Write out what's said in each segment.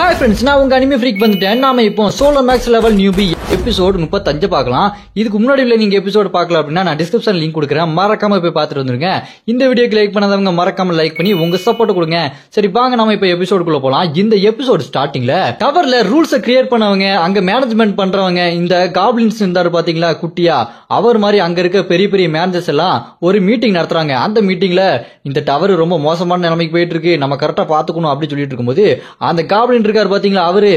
Hi friends, நான் உங்க anime freak வந்துட்டேன். நாம இப்போ solo maths level newbie episode 35 பார்க்கலாம். இதுக்கு முன்னாடி உள்ள நீங்க எபிசோட் பார்க்கல அப்படின்னா நான் டிஸ்கிரிப்ஷன் லிங்க் கொடுக்குறேன், மறக்காம போய் பார்த்துட்டு வந்துருங்க. இந்த வீடியோக்கு லைக் பண்ணாதவங்க மறக்காம லைக் பண்ணி உங்க சப்போர்ட் கொடுங்க. சரி வாங்க நாம இப்போ எபிசோடுக்குள்ள போலாம். இந்த எபிசோட் ஸ்டார்டிங்ல டவர்ல ரூல்ஸை கிரியேட் பண்ணவங்க, அங்க மேனேஜ்மெண்ட் பண்றவங்க, இந்த காப்ளின்ஸ் இருந்தாரு பாத்தீங்களா குட்டியா, அவர் மாதிரி அங்க இருக்க பெரிய பெரிய மேனேஜர்ஸ் எல்லாம் ஒரு மீட்டிங் நடத்துறாங்க. அந்த மீட்டிங்ல இந்த டவர் ரொம்ப மோசமான நிலைமைக்கு போயிட்டு இருக்கு, நம்ம கரெக்டா பாத்துக்கணும் அப்படின்னு சொல்லிட்டு இருக்கும்போது அந்த காப்ளின் இருக்காரு பாத்தீங்களா, அவரு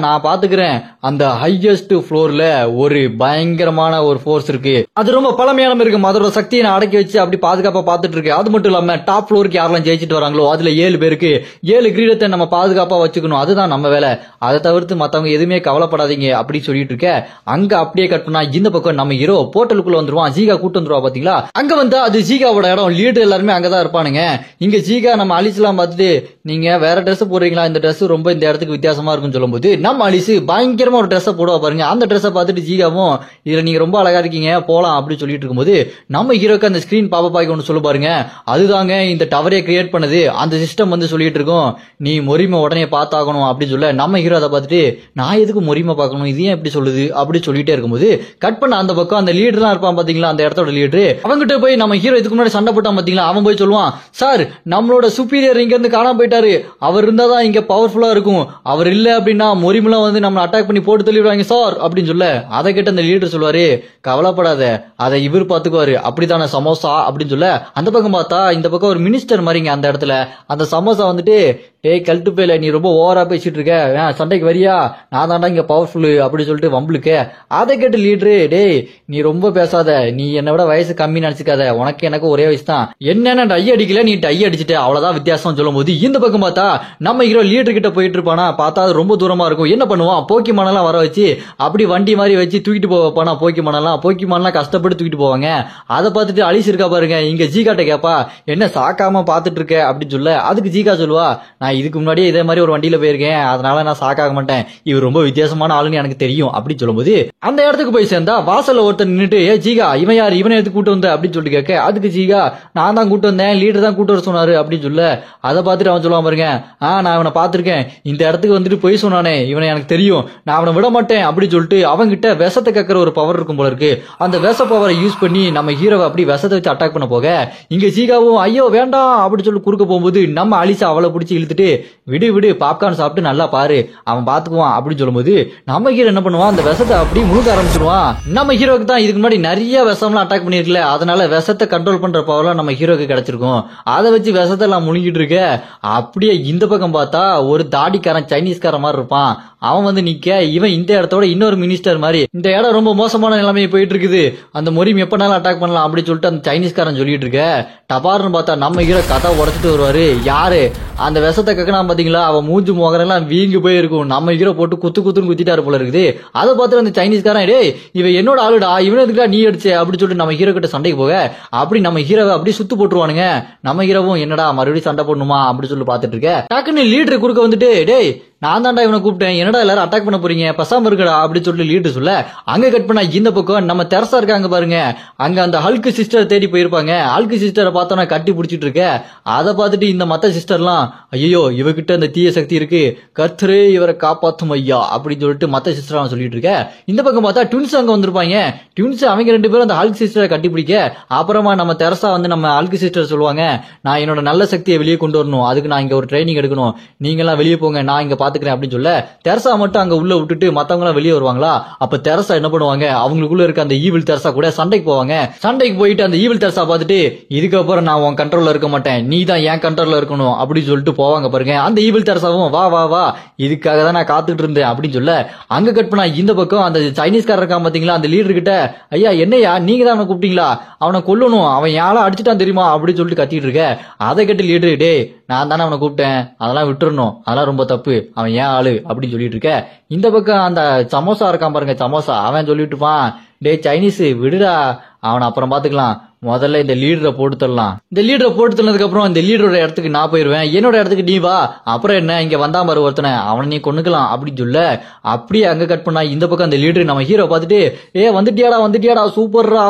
நான் பாத்துக்கிறேன், அந்த ஹையஸ்ட் ஃப்ளோர்ல ஒரு பயங்கரமான ஒரு ஃபோர்ஸ் இருக்கு, அது ரொம்ப பழமையான இருக்கு, அதோட சக்தியை நான் அடக்கி வச்சு அப்படி பாதுகாப்பா பாத்துட்டு இருக்கு. அது மட்டும் இல்லாம டாப் ஃப்ளோருக்கு யாரெல்லாம் ஜெயிச்சிட்டு வராங்களோ அதுல 7 பேருக்கு 7 கிரீடத்தை நம்ம பாதுகாப்பா வச்சுக்கணும், அதுதான் நம்ம வேலை, அதை தவிர்த்து மத்தவங்க எதுவுமே கவலைப்படாதீங்க அப்படி சொல்லிட்டு இருக்க. அங்க அப்படியே கட் பண்ணா இந்த பக்கம் நம்ம ஹீரோ போர்ட்டலுக்குள்ள வந்துருவான். ஜீகா கூட்டு வந்துருவா பாத்தீங்களா, அங்க வந்து அது ஜீகாவோட இடம், லீடர் எல்லாருமே அங்கதான் இருப்பானுங்க. இங்க ஜீகா நம்ம அலிஸ்லாம் பார்த்துட்டு நீங்க வேற ட்ரெஸ் போடுறீங்களா, இந்த ட்ரெஸ் ரொம்ப இந்த இடத்துக்கு வித்தியாசமா இருக்குன்னு சொல்லும்போது நம்ம அலிசு பயங்கரமா ஒரு ட்ரெஸ் போடுவா பாருங்க. அந்த ட்ரெஸ்ஸை பார்த்துட்டு ஜீகாவும் இதுல நீங்க ரொம்ப அழகா இருக்கீங்க போலாம் அப்படின்னு சொல்லிட்டு இருக்கும்போது நம்ம ஹீரோக்கு அந்த ஸ்கிரீன் பாப்பாய்க்கு ஒன்று சொல்ல பாருங்க, அதுதாங்க இந்த டவரே கிரியேட் பண்ணது, அந்த சிஸ்டம் வந்து சொல்லிட்டு இருக்கோம், நீ மொரிமை உடனே பார்த்தாகணும் அப்படின்னு சொல்ல நம்ம ஹீரோ அதை பார்த்துட்டு நான் எதுக்கு மொரிமை பார்க்கணும், இது ஏன் எப்படி சொல்லுது அப்படி சொல்லிட்டே இருக்கும்போது கட் பண்ண அந்த பக்கம் அந்த லீடர்லாம் இருப்பான் பாத்தீங்களா, அந்த இடத்தோட லீடர், அவங்ககிட்ட போய் நம்ம ஹீரோ இதுக்கு முன்னாடி சண்டை போட்டான் பாத்தீங்களா, அவன் போய் சொல்லுவான், சார் நம்மளோட சுப்பீரியர் இங்க இருந்து காணாம போயிட்டாரு, அவர் இருந்தாதான் இங்க பவர்ஃபுல்லா இருக்கும், அவர் இல்ல அப்படின்னா மொரிமெல்லாம் வந்து நம்ம அட்டாக் பண்ணி போட்டு தள்ளிடுவாங்க சார் அப்படின்னு சொல்ல அதை கேட்ட அந்த லீடர் சொல்லுவாரு, கவலைப்படாத அதை இவர் பாத்துக்குவாரு, அப்படித்தானே சமோசா அப்படின்னு சொல்ல அந்த பக்கம் பார்த்தா இந்த பக்கம் ஒரு மினிஸ்டர் மாதிரிங்க அந்த இடத்துல அந்த சமோசா வந்துட்டு, ஏய் கல்ட்டு பேல நீ ரொம்ப ஓவரா பேசிட்டு இருக்க, சண்டைக்கு வரியா, நான் தாண்டா இங்க பவர்ஃபுல் அப்படி சொல்லிட்டு வம்புலுக்க. அதை கேட்டு லீடரு, டேய் நீ ரொம்ப பேசாத, நீ என்னை விட வயசு கம்மி நினைச்சுக்காத, உனக்கு எனக்கு ஒரே வயசு தான், என்னென்ன டை அடிக்கல நீ டை அடிச்சுட்டு அவ்வளவுதான் வித்தியாசம் சொல்லும் போது இந்த பக்கம் பார்த்தா நம்ம ஹீரோ லீடர் கிட்ட போயிட்டு இருப்பானா, பார்த்தா அது ரொம்ப தூரமா இருக்கும். என்ன பண்ணுவான், போக்கிமானெல்லாம் வர வச்சு அப்படி வண்டி மாதிரி வச்சு தூக்கிட்டு போவானா, போக்கிமானெல்லாம் கஷ்டப்பட்டு தூக்கிட்டு போவாங்க. அதை பார்த்துட்டு அலிஸ் இருக்கா பாருங்க, இங்க ஜீகாட்ட கேப்பா, என்ன சாக்காம பாத்துட்டு இருக்க அப்படின்னு சொல்ல அதுக்கு ஜீகா சொல்லுவா, நான் இதுக்கு முன்னாடியே இதே மாதிரி ஒரு வண்டியில போயிருக்கேன், அதனால நான் சாக்காக மாட்டேன், இவர் ரொம்ப வித்தியாசமான ஆளுன்னு எனக்கு தெரியும் அப்படின்னு சொல்லும்போது அந்த இடத்துக்கு போய் சேர்ந்தா வாசல்ல ஒருத்தர் நின்னுட்டு, ஏ ஜீகா இவன் யார், இவனை எடுத்து கூட்டு வந்த அப்படின்னு சொல்லிட்டு கேட்க அதுக்கு ஜீகா, நான் தான் கூட்டு வந்தேன், லீடர் தான் கூட்டு வர சொன்னாரு அப்படின்னு சொல்ல அதை பார்த்துட்டு அவன் சொல்லுவான் பாருங்க, நான் இவனை பார்த்திருக்கேன், இந்த இடத்துக்கு வந்துட்டு போய் சொன்னானே இவனை எனக்கு தெரியும், நான் அவனை விட மாட்டேன் அப்படின்னு சொல்லிட்டு அவங்கிட்ட விஷத்தை கக்கிற ஒரு பவர் இருக்கும் போல இருக்கு. அந்த விஷ பவரை யூஸ் பண்ணி நம்ம ஹீரோவை அப்படி விஷத்தை வச்சு அட்டாக் பண்ண போக இங்க ஜீகாவும் ஐயோ வேண்டாம் அப்படின்னு சொல்லி குறுக்க போகும்போது நம்ம அலிசா அவளை பிடிச்சி இழுத்துட்டு, விடு விடு பாப்கார்ன் சாப்பிட்டு நல்லா பாரு அவன் பாத்துக்குவான் அப்படின்னு சொல்லும்போது நம்ம ஹீரோ என்ன பண்ணுவான், அந்த விஷத்தை அப்படி முழுக்க ஆரம்பிச்சிருவான். நம்ம ஹீரோக்கு தான் இதுக்கு முன்னாடி நிறைய விஷம்லாம் அட்டாக் பண்ணிருக்கல, அதனால விஷத்தை கண்ட்ரோல் பண்ற பவர்லாம் நம்ம ஹீரோக்கு கிடைச்சிருக்கும். அதை வச்சு விஷத்தை எல்லாம் முழுங்கிட்டு இருக்க. அப்படியே இந்த பக்கம் பார்த்தா ஒரு தாடிக்காரன் சைனீஸ்காரன் மாதிரி இருப்பான், அவன் வந்து நிக்க, இவன் இந்த இடத்தோட இன்னொரு மினிஸ்டர் மாதிரி, இந்த இடம் ரொம்ப மோசமான நிலைமை போயிட்டு இருக்குது, அந்த மொரியும் எப்பனாலும் அட்டாக் பண்ணலாம் அப்படி சொல்லிட்டு அந்த சைனீஸ்காரன் சொல்லிட்டு இருக்க. டபார்னு பார்த்தா நம்ம ஹீரோ கதை உடச்சிட்டு வருவாரு. யாரு அந்த விஷத்தை கக்கனா பாத்தீங்களா, அவன் மூஞ்சி முகரெல்லாம் வீங்கி போயிருக்கும், நம்ம ஹீரோ போட்டு குத்து குத்துன்னு குத்திட்டாரு போல இருக்குது. அதை பார்த்து அந்த சைனீஸ்காரன், டேய் இவன் என்னோட ஆளுடா, இவன் எதுக்குடா நீ அடிச்சே அப்படி சொல்லிட்டு நம்ம ஹீரோ கிட்ட சண்டைக்கு போக அப்படி நம்ம ஹீரோவை அப்படி சுத்து போட்டுருவானுங்க. நம்ம ஹீரோவும் என்னடா மறுபடியும் சண்டை போடணுமா அப்படின்னு சொல்லி பாத்துட்டு இருக்க. டக்குன்னு லீடர் குறுக்க வந்துட்டு, டேய் நான் தாண்டா இவனை கூப்பிட்டேன், என்னடா எல்லாரும் அட்டாக் பண்ண போறீங்க, பசாம இருக்கடா அப்படி சொல்லிட்டு லீடர் சொல்ல அங்க கட் பண்ணா இந்த பக்கம் நம்ம தெரசா இருக்காங்க பாருங்க, அங்க அந்த ஹல்க் சிஸ்டர் தேடி போயிருப்பாங்க. ஹல்க் சிஸ்டரை பார்த்தோன்னா கட்டி பிடிச்சிட்டு இருக்க. அதை பார்த்துட்டு இந்த மத்த சிஸ்டர்லாம், ஐயோ இவகிட்ட அந்த தீய சக்தி இருக்கு, கர்த்தரே இவரை காப்பாத்தும் ஐயா அப்படின்னு சொல்லிட்டு மத்த சிஸ்டர் சொல்லிட்டு இருக்க. இந்த பக்கம் பார்த்தா ட்வின்ஸ் அங்க வந்திருப்பாங்க. ட்வின்ஸ் அவங்க 2 பேரும் அந்த ஹல்க் சிஸ்டரை கட்டி பிடிக்க. அப்புறமா நம்ம தெரசா வந்து நம்ம ஹல்க் சிஸ்டர் சொல்லுவாங்க, நான் என்னோட நல்ல சக்தியை வெளியே கொண்டு வரணும், அதுக்கு நான் இங்க ஒரு ட்ரைனிங் எடுக்கணும், நீங்க எல்லாம் வெளியே போங்க, நான் இங்க பாத்துக்கிறேன் அப்படின்னு சொல்ல தெரசா மட்டும் அங்க உள்ள விட்டுட்டு மத்தவங்க எல்லாம் வெளியே வருவாங்களா. அப்ப தெரசா என்ன பண்ணுவாங்க, அவங்களுக்குள்ள இருக்க அந்த ஈவில் தெரசா கூட சண்டைக்கு போவாங்க. சண்டைக்கு போயிட்டு அந்த ஈவில் தெரசா பார்த்துட்டு, இதுக்கப்புறம் நான் உன் கண்ட்ரோல்ல இருக்க மாட்டேன், நீ தான் என் கண்ட்ரோல்ல இருக்கணும் அப்படின்னு சொல்லிட்டு போவாங்க பாருங்க. அந்த ஈவில் தெரசாவும் வா வா வா இதுக்காக தான் நான் காத்துட்டு இருந்தேன் அப்படின்னு சொல்ல அங்க கட் பண்ணா இந்த பக்கம் அந்த சைனீஸ்காரர் இருக்கான் பாத்தீங்களா, அந்த லீடர் கிட்ட, ஐயா என்னையா நீங்க தான் அவனை கூப்பிட்டீங்களா, அவனை கொல்லணும், அவன் யாரா அடிச்சுட்டான் தெரியுமா அப்படின்னு சொல்லிட்டு கத்திட்டு இருக்க. அதை கேட்டு லீடர், டே நான் தானே அவனை கூப்பிட்டேன், அதெல்லாம் விட்டுறணும், அதெல்லாம் ரொம்ப தப்பு, அவன் ஏன் ஆளு அப்படின்னு சொல்லிட்டு இருக்க. இந்த பக்கம் அந்த சமோசா இருக்கான் பாருங்க, சமோசா அவன் சொல்லிட்டு இருப்பான், டே சைனீஸ் விடுடா அவனை அப்புறம் பாத்துக்கலாம், முதல்ல இந்த லீடரை போட்டு தரலாம். இந்த லீடரை போட்டு தள்ளதுக்கு அப்புறம் இந்த லீடரோட இடத்துக்கு நான் போயிருவேன், என்னோட இடத்துக்கு நீ வா, அப்புறம் என்ன இங்க வந்தா பாரு ஒருத்தனை, அவனை நீ கொண்டுக்கலாம் அப்படின்னு சொல்ல அப்படியே அங்க கட் பண்ணா இந்த பக்கம் அந்த லீடர் நம்ம ஹீரோ பார்த்துட்டு வந்துட்டியாடா சூப்பர்ரா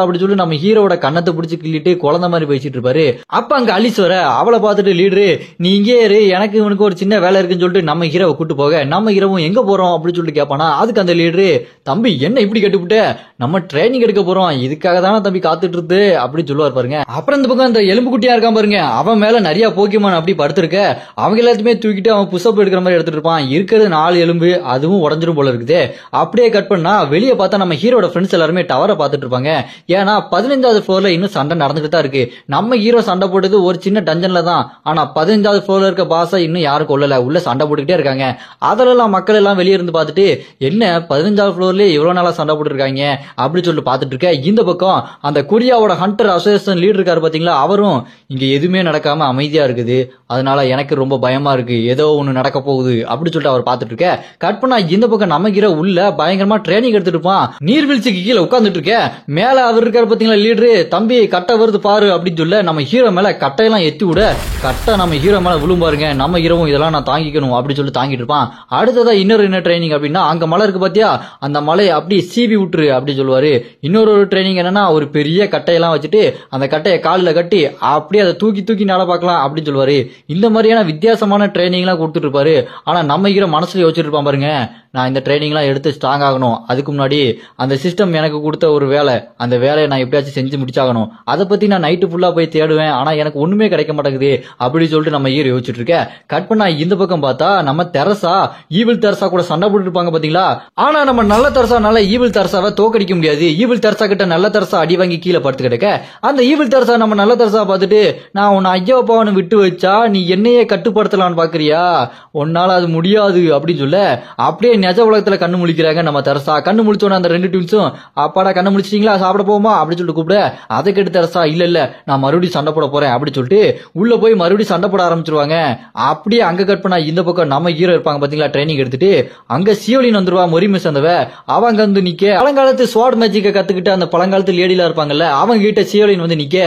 அப்படின்னு சொல்லி நம்ம ஹீரோட கண்ணத்தை பிடிச்சி கிள்ளிட்டு குழந்தை மாதிரி பேசிட்டு இருப்பாரு. அப்ப அங்க அலிஸ் வர, அவளை பார்த்துட்டு லீடரு நீ இங்கே இரு, எனக்கு இவனுக்கு ஒரு சின்ன வேலை இருக்குன்னு சொல்லிட்டு நம்ம ஹீரோவை கூட்டு போக நம்ம ஹீரோவும் எங்க போறோம் அப்படின்னு சொல்லிட்டு கேட்பானா. அதுக்கு அந்த லீடரு தம்பி என்ன இப்படி கட்டுவிட்ட, நம்ம ட்ரைனிங் எடுக்க போறோம், இதுக்காக தானே தம்பி காத்துட்டு இருக்கு அப்படின்னு சொல்லுவார் பாருங்க. அப்புறம் இந்த பக்கம் அந்த எலும்பு குட்டியா இருக்கான் பாருங்க, அவன் மேல நிறைய போக்கிமான் அப்படி படுத்திருக்க, அவங்க எல்லாத்தையுமே தூக்கிட்டு அவன் புஷ்அப் எடுக்கிற மாதிரி எடுத்துட்டு இருப்பான். இருக்கிறது 4 எலும்பு, அதுவும் உடஞ்சிரும் போல இருக்குது. அப்படியே கட் பண்ணா வெளியே பார்த்தா நம்ம ஹீரோட ஃப்ரெண்ட்ஸ் எல்லாருமே டவரை பார்த்துட்டு இருப்பாங்க. ஏன்னா 15வது ஃப்ளோர்ல இன்னும் சண்டை நடந்துட்டு தான் இருக்கு. நம்ம ஹீரோ சண்டை போட்டது ஒரு சின்ன டஞ்சன்ல தான், ஆனா 15வது ஃப்ளோர்ல இருக்க பாஸை இன்னும் யாரும் கொல்லல, உள்ள சண்டை போட்டுக்கிட்டே இருக்காங்க. அதெல்லாம் மக்கள் எல்லாம் வெளியே இருந்து பார்த்துட்டு என்ன 15வது ஃப்ளோர்லயே இவ்வளவு நாளா சண்டை போட்டு இருக்காங்க அப்படின்னு சொல்லிட்டு பார்த்துட்டு இருக்க. இந்த பக்கம் அந்த கொரியாவோட ஹண்டர் அசோசியேஷன் லீடர் இருக்காரு பாத்தீங்களா, அவரும் இங்க எதுவுமே நடக்காம அமைதியா இருக்குது, அதனால எனக்கு ரொம்ப பயமா இருக்கு, ஏதோ ஒண்ணு நடக்க போகுது அப்படி சொல்லிட்டு அவர் பார்த்துட்டு இருக்க. கட் பண்ணா இந்த பக்கம் நம்ம ஹீரோ உள்ள பயங்கரமா ட்ரைனிங் எடுத்துட்டு இருப்பான். நீர்வீழ்ச்சிக்கு கீழே உட்கார்ந்துட்டு இருக்க, மேல அவர் இருக்காரு பாத்தீங்களா லீடரு, தம்பி கட்டை வருது பாரு அப்படின்னு சொல்ல நம்ம ஹீரோ மேல கட்டையெல்லாம் எத்தி விட கட்டை நம்ம ஹீரோ மேல விழும் பாருங்க. நம்ம ஹீரோவும் இதெல்லாம் நான் தாங்கிக்கணும் அப்படின்னு சொல்லி தாங்கிட்டு இருப்பான். அடுத்ததா இன்னொரு ட்ரைனிங் அப்படின்னா அங்க மலை இருக்கு பாத்தியா, அந்த மலையை அப்படி சீவி விட்டுரு அப்படின்னு சொல்லுவாரு. இன்னொரு ட்ரைனிங் என்னன்னா ஒரு பெரிய கட்டையெல்லாம் வச்சுட்டு அந்த கட்டையை காலில் கட்டி அப்படியே அதை தூக்கி தூக்கி நட பார்க்கலாம் அப்படின்னு சொல்லுவாரு. இந்த மாதிரியான வித்தியாசமான ட்ரைனிங் எல்லாம் கொடுத்துட்டு இருப்பாரு. ஆனா நம்ம ஹீரோ மனசுல யோசிச்சுட்டு இருப்பான் பாருங்க, நான் இந்த ட்ரைனிங் எல்லாம் எடுத்து ஸ்ட்ராங் ஆகணும், அதுக்கு முன்னாடி அந்த சிஸ்டம் எனக்கு கொடுத்த ஒரு வேலை, அந்த வேலையை நான் எப்படியாச்சும் செஞ்சு முடிச்சாகணும், அதை பத்தி நான் நைட்டு ஃபுல்லா போய் தேடுவேன், ஆனா எனக்கு ஒண்ணுமே கிடைக்க மாட்டேங்குது அப்படி சொல்லிட்டு நம்ம ஹீரோ யோசிச்சுட்டு இருக்க. கட் பண்ணா இந்த பக்கம் பார்த்தா நம்ம தெரசா ஈவில் தெரசா கூட சண்டை போட்டு இருப்பாங்க பாத்தீங்களா. ஆனா நம்ம நல்ல தெரசானால ஈவில் தெரசாவை தோக்கடிக்க முடியாது. ஈவில் தெரசா கிட்ட நல்ல தெரசா அடி வாங்கி கீழே படுத்து கிடக்க அந்த ஈவில் தெரசா நம்ம நல்ல தெரசா பார்த்துட்டு நான் உன்னை ஐயா அப்பாவனு விட்டு வச்சா நீ என்னையே கட்டுப்படுத்தலான்னு பாக்குறியா, உன்னால அது முடியாது அப்படின்னு சொல்ல அப்படியே நிஜ உலகத்துல கண்ணு முழிக்கிறாங்க நம்ம தெரசா. கண்ணு முழிச்சோன்னு அந்த 2 ட்வின்ஸும் அப்பாடா கண்ணு முழிச்சிட்டீங்களா சாப்பிட போமா அப்படின்னு சொல்லிட்டு கூப்பிட அதை கேட்டு தெரசா இல்ல நான் மறுபடியும் சண்டை போட போறேன் அப்படின்னு சொல்லிட்டு உள்ள போய் மறுபடியும் சண்டை போட ஆரம்பிச்சிருவாங்க. அப்படியே அங்க கட் பண்ணா இந்த பக்கம் நம்ம ஹீரோ இருப்பாங்க பாத்தீங்களா ட்ரைனிங் எடுத்துட்டு, அங்க சியோலின் வந்துருவா மொரிமை சேர்ந்தவ, அவங்க வந்து நிக்க பழங்காலத்து ஸ்வாட் மேஜிக்க கத்துக்கிட்டு அந்த பழங்காலத்து லேடிலாம் இருப்பாங்கல்ல அவங்க கிட்ட சியோலின் வந்து நிக்க,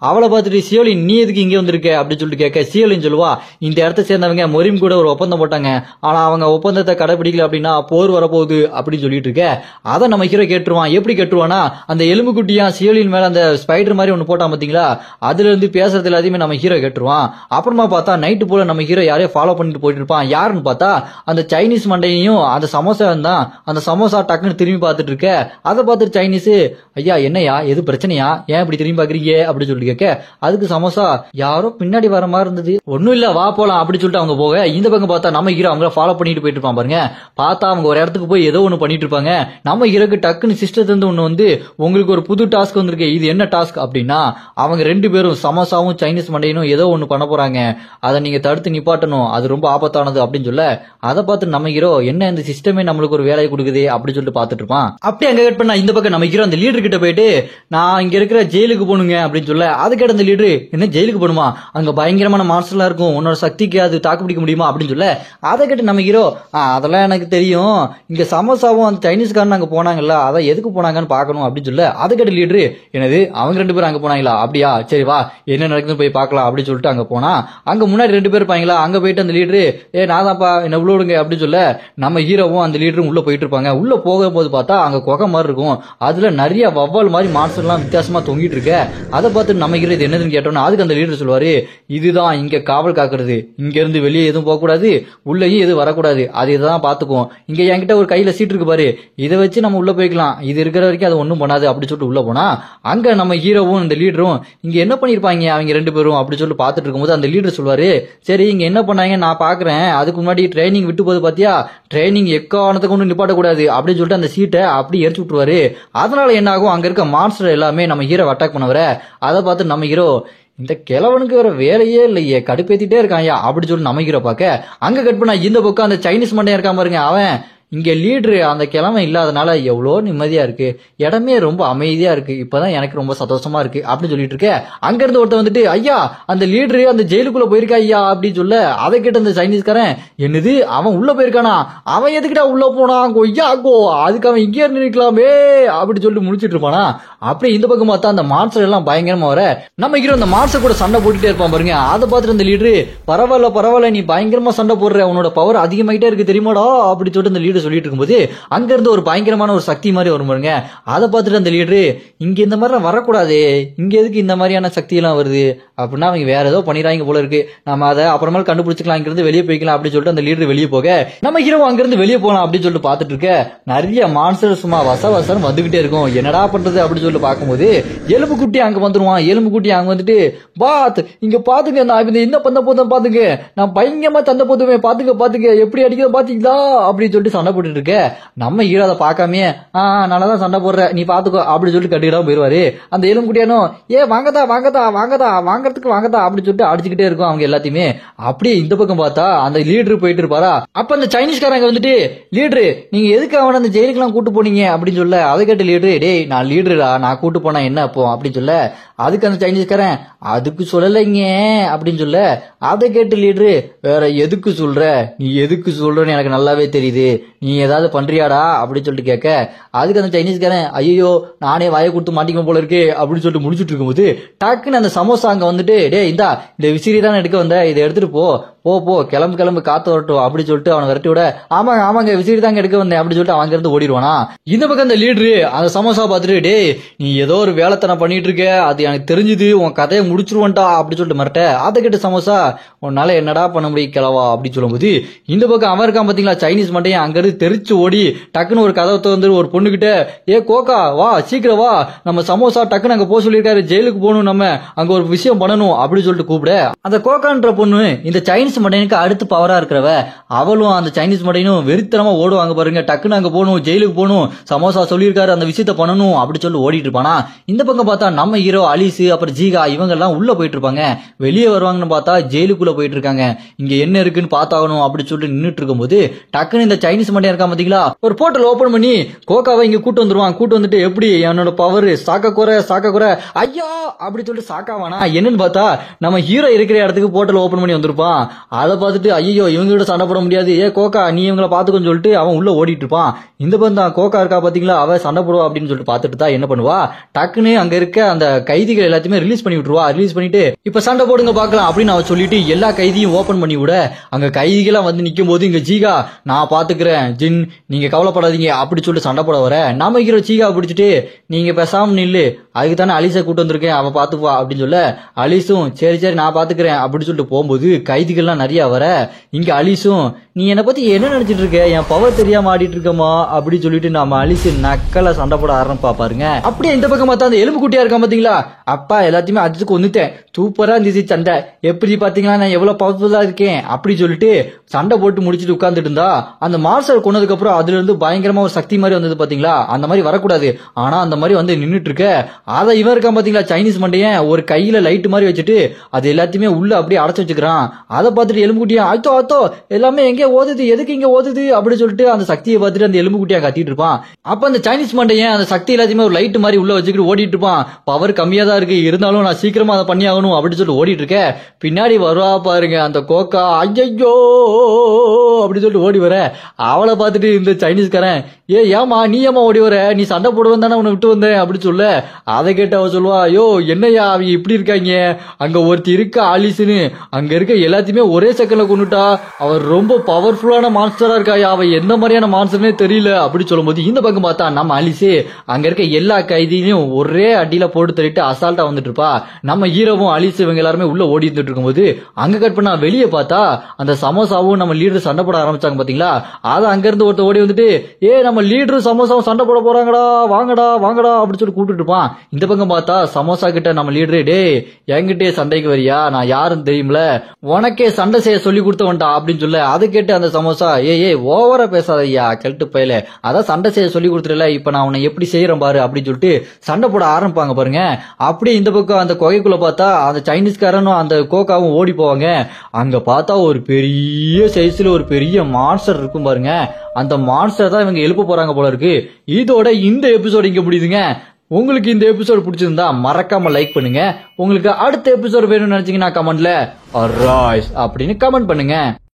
அவளை பார்த்துட்டு சியோலின் நீ எதுக்கு இங்க வந்திருக்க அப்படின்னு சொல்லிட்டு கேட்க சியோலின் சொல்லுவா இந்த இடத்த சேர்ந்தவங்க மொரிம் கூட ஒரு ஒப்பந்தம் போட்டாங்க, ஆனா அவங்க ஒப்பந்தத்தை கடைபிடிக்கல அப்படின்னா போர் வரப்போகுது அப்படின்னு சொல்லிட்டு இருக்க. அதை நம்ம ஹீரோ கேட்டுருவான். எப்படி கேட்டுருவானா அந்த எலும்பு குட்டியா சியோலின் மேல அந்த ஸ்பைடர் மாதிரி ஒண்ணு போட்டான் பாத்தீங்களா, அதுல இருந்து பேசுறது எல்லாத்தையுமே நம்ம ஹீரோ கேட்டுருவான். அப்புறமா பார்த்தா நைட்டு போல நம்ம ஹீரோ யாரையும் ஃபாலோ பண்ணிட்டு போயிட்டு இருப்பான். யாருன்னு பார்த்தா அந்த சைனீஸ் மண்டையும் அந்த சமோசா தான். அந்த சமோசா டக்குன்னு திரும்பி பார்த்துட்டு இருக்க, அதை பார்த்துட்டு சைனீஸ் ஐயா என்னையா எது பிரச்சனையா ஏன் இப்படி திரும்பி பாக்குறீங்க அப்படின்னு சொல்லிட்டு கேட்க, அதுக்கு சமோசா யாரோ பின்னாடி வர மாதிரி இருந்தது, ஒன்னும் இல்ல வா போலாம் அப்படின்னு சொல்லிட்டு அவங்க போக இந்த பக்கம் பார்த்தா நம்ம ஹீரோ அவங்கள ஃபாலோ பண்ணிட்டு போயிட்டு இருப்பான் பாருங்க. பார்த்தா அவங்க ஒரு இடத்துக்கு போய் ஏதோ ஒண்ணு பண்ணிட்டு இருப்பாங்க. நம்ம ஹீரோக்கு டக்குன்னு சிஸ்டத்துல இருந்து ஒண்ணு வந்து உங்களுக்கு ஒரு புது டாஸ்க் வந்திருக்கு, இது என்ன டாஸ்க் அப்படின்னா அவங்க 2 பேரும் சமோசாவும் சைனீஸ் மண்டையும் ஏதோ ஒண்ணு பண்ண போறாங்க, அதை நீங்க தடுத்து நிப்பாட்டணும், அது ரொம்ப ஆபத்தானது அப்படின்னு சொல்ல அதை பார்த்து நம்ம ஹீரோ என்ன இந்த சிஸ்டமே நம்மளுக்கு ஒரு வேலையை கொடுக்குது அப்படின்னு சொல்லிட்டு பார்த்துட்டு இருப்பான். அப்படியே அங்க கட் பண்ணா இந்த பக்கம் நம்ம ஹீரோ அந்த லீடர் கிட்ட போயிட்டு நான் இங்க இருக்கிற ஜெயிலுக்கு போகணுங்க அப்படின்னு சொல்ல அதுக்கிட்ட அந்த லீடரு என்ன ஜெயிலுக்கு போகணுமா, அங்க பயங்கரமான மான்ஸ்டர்லாம் இருக்கும், உன்னோட சக்திக்கு அது தாக்கு பிடிக்க முடியுமா அப்படின்னு சொல்ல அதை கேட்டு நம்ம ஹீரோ அதெல்லாம் எனக்கு தெரியும், இங்க சமோசாவும் அந்த சைனீஸ்காரன் அங்க போனாங்கல்ல அதான் எதுக்கு போனாங்கன்னு பாக்கணும் அப்படின்னு சொல்ல அதை கேட்டு லீடரு என்னது அவங்க 2 பேரும் அங்க போனாங்களா, அப்படியா சரி வா என்ன நடக்குதுன்னு போய் பார்க்கலாம் அப்படின்னு சொல்லிட்டு அங்க போனா அங்க முன்னாடி 2 பேர் இருப்பாங்களா. அங்க போயிட்டு அந்த லீடரு நான் தான்ப்பா என்ன உள்ள விடுங்க அப்படின்னு சொல்ல நம்ம ஹீரோவும் அந்த லீடரும் உள்ள போயிட்டு இருப்பாங்க. உள்ள போகும்போது பார்த்தா அங்க குகை மாதிரி இருக்கும், அதுல நிறைய வவ்வால் மாதிரி மான்ஸ்டர் எல்லாம் வித்தியாசமா தொங்கிட்டு இருக்க. அதை பார்த்து நம்ம ஹீரோ இது என்னதுன்னு கேட்டோம்னா அதுக்கு அந்த லீடர் சொல்லுவாரு இதுதான் இங்க காவல் காக்குறது, இங்க இருந்து வெளியே எதுவும் போக கூடாது, உள்ளேயும் எதுவும் வரக்கூடாது, அது இதான் பாத்துக்குவோம், இங்க என்கிட்ட ஒரு கையில சீட் இருக்கு பாரு, இதை வச்சு நம்ம உள்ள போய்க்கலாம், இது இருக்கிற வரைக்கும் அது ஒண்ணும் பண்ணாது அப்படி சொல்லிட்டு உள்ள போனா அங்க நம்ம ஹீரோவும் இந்த லீடரும் இங்க என்ன பண்ணிருப்பாங்க அவங்க 2 பேரும் அப்படி சொல்லிட்டு பாத்துட்டு இருக்கும்போது அந்த லீடர் சொல்லுவாரு சரி இங்க என்ன பண்ணாங்க நான் பாக்குறேன், அதுக்கு முன்னாடி ட்ரைனிங் விட்டு போது பாத்தியா, ட்ரைனிங் எக்காரணத்தை கொண்டு நிப்பாட்ட கூடாது அப்படின்னு சொல்லிட்டு அந்த சீட்டை அப்படி எரிச்சு விட்டுருவாரு. அதனால என்ன ஆகும் அங்க இருக்க மான்ஸ்டர் எல்லாமே நம்ம ஹீரோ அட்டாக் பண்ணவர அதை பார்த்து நம்ம ஹீரோ இந்த கிழவனுக்கு வேற வேலையே இல்லையே கடுப்பேத்திட்டே இருக்காயா அப்படி சொல்லி நம்ம ஹீரோ பார்க்க அங்க கட் பண்ணா இந்த பக்கம் அந்த சைனீஸ் மண்டையா இருக்கான் பாருங்க, அவன் இங்க லீடரு அந்த கிழமை இல்லாதனால எவ்வளோ நிம்மதியா இருக்கு, இடமே ரொம்ப அமைதியா இருக்கு, இப்பதான் எனக்கு ரொம்ப சந்தோஷமா இருக்கு அப்படின்னு சொல்லிட்டு இருக்க. அங்க இருந்து ஒருத்தர் வந்துட்டு ஐயா அந்த லீடரு அந்த ஜெயிலுக்குள்ள போயிருக்கா ஐயா அப்படின்னு சொல்ல அதை கேட்ட அந்த சைனீஸ்காரன் என்னது அவன் உள்ள போயிருக்கானா, அவன் எதுக்கிட்டா உள்ள போனா கொய்யாக்கோ அதுக்கு அவன் இங்கே இருந்து நிக்கலாமே அப்படி சொல்லிட்டு முடிச்சிட்டு இருப்பானா. அப்படியே இந்த பக்கம் பார்த்தா அந்த மான்ஸ்டர் எல்லாம் பயங்கரமா வர நம்ம ஹீரோ அந்த மான்ஸ்டர் கூட சண்டை போட்டுட்டே இருப்பான் பாருங்க. அதை பார்த்துட்டு அந்த லீடரு பரவாயில்ல நீ பயங்கரமா சண்டை போடுற, உன்னோட பவர் அதிகமாயிட்டே இருக்கு தெரியுமாடா அப்படி சொல்லிட்டு அந்த லீடர் சொல்லிட்டு இருக்கும்போது அங்க இருந்து ஒரு பயங்கரமான ஒரு சக்தி மாதிரி வரும் பாருங்க. அதை பார்த்துட்டு அந்த லீடரு இங்க இந்த மாதிரி வரக்கூடாது, இங்க எதுக்கு இந்த மாதிரியான சக்தி எல்லாம் வருது அப்படின்னா அவங்க வேற ஏதோ பண்ணிடுறாங்க போல இருக்கு, நம்ம அதை அப்புறமா கண்டுபிடிச்சிக்கலாம், இங்கிருந்து வெளியே போய்க்கலாம் அப்படின்னு சொல்லிட்டு அந்த லீடர் வெளியே போக நம்ம ஹீரோ அங்கிருந்து வெளியே போகலாம் அப்படின்னு சொல்லிட்டு பார்த்துட்டு இருக்க நிறைய மான்ஸ்டர் சும்மா வசம் வந்துகிட்டே இருக்கும். என்னடா பண்றது அப்படின்னு சொல்லிட்டு பார்க்கும்போது எலும்பு குட்டி அங்க வந்துருவான். எலும்பு குட்டி அங்க வந்துட்டு பாத் இங்க பாத்துங்க, நான் என்ன பண்ண போதும் பாத்துங்க, நான் பயங்கரமா சண்டை போதுவேன் பாத்துக்க எப்படி அடிக்கிறத பாத்தீங்களா அப்படின்னு சொல்லிட்டு சண்டை போட்டுட்டு இருக்க நம்ம ஹீரோ அதை பார்க்காமே நல்லாதான் சண்டை போடுற நீ பாத்துக்கோ அப்படின்னு சொல்லிட்டு கட்டிக்கிடாம போயிருவாரு. அந்த எலும்பு குட்டியானோ வாங்கறதுக்கு அப்படின்னு சொல்லிட்டு அடிச்சுக்கிட்டே இருக்கும் அவங்க எல்லாத்தையுமே. அப்படியே இந்த பக்கம் பார்த்தா அந்த லீடர் போயிட்டு இருப்பாரா. அப்ப அந்த சைனீஸ்காரங்க வந்துட்டு லீடரு நீங்க எதுக்கு அவனை அந்த ஜெயிலுக்கு எல்லாம் கூட்டு போனீங்க அப்படின்னு சொல்ல அதை கேட்டு லீடரு டேய் நான் லீடரா நான் கூட்டு போனா என்ன அப்போ அப்படின்னு சொல்ல அதுக்கு அந்த சைனீஸ்காரன் அதுக்கு சொல்லலைங்க அப்படின்னு சொல்ல அதை கேட்டு லீடரு வேற எதுக்கு சொல்ற, நீ எதுக்கு சொல்றன்னு எனக்கு நல்லாவே தெரியுது, நீ ஏதாவது பண்றியாடா அப்படின்னு சொல்லிட்டு கேட்க அதுக்கு அந்த சைனீஸ்காரன் ஐயோ நானே வாயை கொடுத்து மாட்டிக்க போல இருக்கு அப்படின்னு சொல்லிட்டு முடிச்சுட்டு இருக்கும்போது டக்குன்னு அந்த சமோசா அங்க வந்துட்டு டே இந்த விசிறி தானே எடுக்க வந்த, இதை எடுத்துட்டு போ கிளம்பு காத்து வரட்டும் அப்படி சொல்லிட்டு அவனை விரட்டி விட ஆமாங்க விசிறி தாங்க எடுக்க வந்தேன் அப்படி சொல்லிட்டு அவங்க இருந்து ஓடிடுவானா. இந்த பக்கம் அந்த லீடரு அந்த சமோசா பார்த்துட்டு டே நீ ஏதோ ஒரு வேலைத்தனம் பண்ணிட்டு இருக்க, அது எனக்கு தெரிஞ்சுது, உன் கதையை முடிச்சிருவன்டா அப்படி சொல்லிட்டு மறட்ட. அதை கேட்ட சமோசா உன்னால என்னடா பண்ண முடியும் கிளவா அப்படின்னு சொல்லும்போது இந்த பக்கம் அவன் இருக்கான் பாத்தீங்களா சைனீஸ் மண்டையும் அங்க இருந்து தெரிச்சு ஓடி டக்குன்னு ஒரு கதவை வந்து ஒரு பொண்ணுகிட்ட ஏ கோக்கா வா சீக்கிரம் வா, நம்ம சமோசா டக்குன்னு அங்க போக சொல்லியிருக்காரு, ஜெயிலுக்கு போகணும், நம்ம அங்க ஒரு விஷயம் பண்ணணும் அப்படின்னு சொல்லிட்டு கூப்பிட அந்த கோக்கான்ற பொண்ணு இந்த சைனீஸ் மடையனுக்கு அடுத்து பவரா இருக்கிறவ அவளும் அந்த சைனீஸ் மடையனும் வெறித்தனமா ஓடுவாங்க பாருங்க. டக்குன்னு அங்க போகணும், ஜெயிலுக்கு போகணும், சமோசா சொல்லியிருக்காரு அந்த விஷயத்த பண்ணணும் அப்படி சொல்லி ஓடிட்டு இருப்பானா. இந்த பக்கம் பார்த்தா நம்ம ஹீரோ அலிஸ் அப்புறம் ஜீகா இவங்க எல்லாம் உள்ள போயிட்டு இருப்பாங்க. வெளியே வருவாங்கன்னு பார்த்தா ஜெயிலுக்குள்ள போயிட்டு இருக்காங்க. இங்க என்ன இருக்குன்னு பார்த்தாகணும் அப்படி சொல்லிட்டு நின்றுட்டு இருக்கும்போது டக்குன்னு இந்த சைனீஸ் மண்டையா இருக்கா பாத்தீங்களா ஒரு போர்ட்டல் ஓபன் பண்ணி கோக்காவை இங்க கூட்டு வந்துருவான். கூட்டு வந்துட்டு எப்படி என்னோட பவர் சாக்க குறை ஐயா அப்படி சொல்லிட்டு சாக்காவானா என்னன்னு பார்த்தா நம்ம ஹீரோ இருக்கிற இடத்துக்கு போர்ட்டல் ஓபன் பண்ணி வந்திருப்பான். அதை பார்த்துட்டு ஐயோ இவங்க கிட்ட சண்டை போட முடியாது, ஏ கோக்கா நீ இவங்களை பாத்துக்கன்னு சொல்லிட்டு அவன் உள்ள ஓடிட்டு இருப்பான். இந்த பந்தா கோக்கா இருக்கா பாத்தீங்களா அவ சண்டை போடுவா அப்படின்னு சொல்லிட்டு பார்த்துட்டு தான் என்ன பண்ணுவா டக்குன்னு அங்க இருக்க அந்த கைதிகள் எல்லாத்தையுமே ரிலீஸ் பண்ணி விட்டுருவா. ரிலீஸ் பண்ணிட்டு இப்ப சண்டை போடுங்க பாக்கலாம் அப்படின்னு அவ சொல்லிட்டு எல்லா கைதியும் ஓபன் பண்ணி விட அங்க கைதிகளா வந்து நிக்கும் போது இங்க ஜீகா நான் பாத்துக்கிறேன் ஜின் நீங்க கவலைப்படாதீங்க அப்படி சொல்லிட்டு சண்டை போட வர நம்ம ஹீரோ ஜீகா பிடிச்சிட்டு நீங்க பேசாம நில்லு, அதுக்கு தானே அலிசா கூட்டு வந்திருக்கேன் அவ பாத்துப்பா அப்படின்னு சொல்ல அலிசும் சரி நான் பாத்துக்கிறேன் அப்படின்னு சொல்லிட்டு போகும்போது கைதிகள்லாம் நிறைய வர இங்க அலிசும் நீ என்ன பத்தி என்ன நினைச்சிட்டு இருக்க, என் பவர் தெரியாம ஆடிட்டு இருக்கமா அப்படி சொல்லிட்டு நம்ம அலிசு நக்கல சண்டை போட ஆரம்பிப்பா பாருங்க. அப்படியே இந்த பக்கம் பார்த்தா அந்த எலும்பு குட்டியா இருக்கா பாத்தீங்களா அப்பா எல்லாத்தையுமே அடிச்சுக்கு வந்துட்டேன், சூப்பரா இருந்துச்சு சண்டை, எப்படி பாத்தீங்களா நான் எவ்வளவு பவர்ஃபுல்லா இருக்கேன் அப்படி சொல்லிட்டு சண்டை போட்டு முடிச்சுட்டு உட்கார்ந்துட்டு இருந்தா அந்த மார்ஷல் கொண்டதுக்கு அப்புறம் அதுல இருந்து பயங்கரமா ஒரு சக்தி மாதிரி வந்தது பாத்தீங்களா. அந்த மாதிரி வரக்கூடாது ஆனா அந்த மாதிரி வந்து நின்னுட்டு இருக்க அதை இவன் இருக்கான் பாத்தீங்களா சைனீஸ் மண்டையன் ஒரு கையில லைட் மாதிரி வச்சுட்டு அது எல்லாத்தையுமே உள்ள அப்படியே அடைச்சு வச்சுக்கிறான். அதை பார்த்துட்டு எலும்பு குட்டியா அத்தோ எல்லாமே எங்க ஓதுது எதுக்கு இங்க ஓதுது அப்படி சொல்லிட்டு அந்த சக்தியை பார்த்துட்டு அந்த எலும்பு குட்டியா கத்திட்டு இருப்பான். அப்ப அந்த சைனீஸ் மண்டையன் அந்த சக்தி எல்லாத்தையுமே ஒரு லைட் மாதிரி உள்ள வச்சுக்கிட்டு ஓடிட்டு இருப்பான். பவர் கம்மியா தான் இருக்கு இருந்தாலும் நான் சீக்கிரமா அதை பண்ணி ஆகணும் அப்படின்னு சொல்லிட்டு ஓடிட்டு இருக்கேன். பின்னாடி வருவா பாருங்க அந்த கோக்கா ஐயோ அப்படி சொல்லிட்டு ஓடி வர அவளை பார்த்துட்டு இந்த சைனீஸ்காரன் ஏமா நீ ஏமா ஓடி வர, நீ சண்டை போடுவேன் தானே உன்னை விட்டு வந்தேன் அப்படி சொல்ல அதை கேட்டு அவ சொல்லுவா ஐயோ என்னையா அவங்க இப்படி இருக்காங்க, அங்க ஒருத்தி இருக்க ஆலிஸ்னு அங்க இருக்க எல்லாத்தையுமே ஒரே செகண்ட்ல கொண்டுட்டா, அவர் ரொம்ப பவர்ஃபுல்லான மான்ஸ்டரா இருக்காயா, அவ எந்த மாதிரியான மான்ஸ்டர்னே தெரியல அப்படி சொல்லும் போது இந்த பக்கம் பார்த்தா நம்ம அலிசு அங்க இருக்க எல்லா கைதியும் ஒரே அடியில போட்டு தள்ளிட்டு அசால்ட்டா வந்துட்டு இருப்பா. நம்ம ஹீரோவும் அலிசு இவங்க எல்லாருமே உள்ள ஓடி இருந்துட்டு இருக்கும்போது அங்க கட் பண்ணா வெளியே பார்த்தா அந்த சமோசாவும் நம்ம லீடர் சண்டை போட ஆரம்பிச்சாங்க பாத்தீங்களா. அதை அங்க இருந்து ஒருத்த ஓடி வந்துட்டு நம்ம லீடரும் சமோசாவும் சண்டை போட போறாங்கடா வாங்கடா அப்படி சொல்லி கூப்பிட்டு இருப்பான். இந்த பக்கம் பார்த்தா சமோசா கிட்ட நம்ம லீடரு என்கிட்டே சண்டைக்கு வரியா, நான் யாருன்னு தெரியும்ல, உனக்கே சண்டை செய்ய சொல்லி கொடுத்தவன்டா அப்படின்னு சொல்ல அதை கேட்டு அந்த சமோசா ஓவரா பேசாதய்யா கெட்டு போயல, அதான் சண்டை செய்ய சொல்லி கொடுத்துருல இப்ப நான் உன்னை எப்படி செய்யறேன் பாரு அப்படின்னு சொல்லிட்டு சண்டை போட ஆரம்பிப்பாங்க பாருங்க. அப்படியே இந்த பக்கம் அந்த குகைக்குள்ள பார்த்தா அந்த சைனீஸ்காரனும் அந்த கோக்காவும் ஓடி போவாங்க. அங்க பார்த்தா ஒரு பெரிய சைஸ்ல ஒரு பெரிய மான்ஸ்டர் இருக்கும் பாருங்க. அந்த மான்ஸ்டர் தான் இவங்க எழுப்ப போறாங்க போல இருக்கு. இதோட இந்த எபிசோட் இங்க முடியுதுங்க. உங்களுக்கு இந்த எபிசோட் பிடிச்சிருந்தா மறக்காம லைக் பண்ணுங்க. உங்களுக்கு அடுத்த எபிசோட் வேணும்னு நினைச்சீங்கன்னா கமெண்ட்ல அப்படின்னு கமெண்ட் பண்ணுங்க.